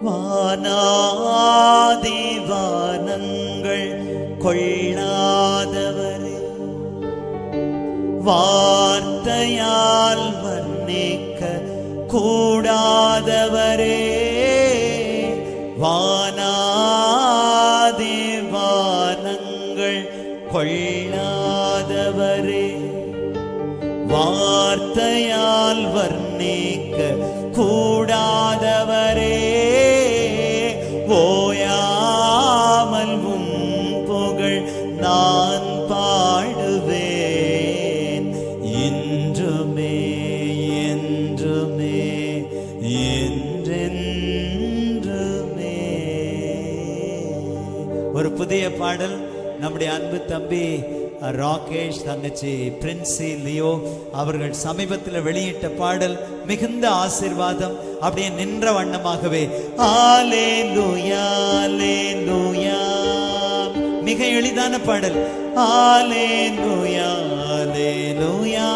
வானாதி வானங்கள் கொள்ளாதவரே, வார்த்தையால் வர்ணிக்க கூடாதவரே, வானாதி வானங்கள் கொள்ளாதவரே, வார்த்தையால் வர்ணிக்க கூடாதவரே, ஓயாமல் உம் புகழ் நான் பாடுவேன் இன்றுமே என்றுமே என்றென்றுமே. ஒரு புதிய பாடல் நம்முடைய அன்பு தம்பி ராகேஷ், தங்கச்சி பிரின்சி லியோ அவர்கள் சமீபத்தில் வெளியிட்ட பாடல் மிகுந்த ஆசீர்வாதம். அப்படியே நின்ற வண்ணமாகவே அல்லேலூயா அல்லேலூயா, மிக எளிதான பாடல், அல்லேலூயா அல்லேலூயா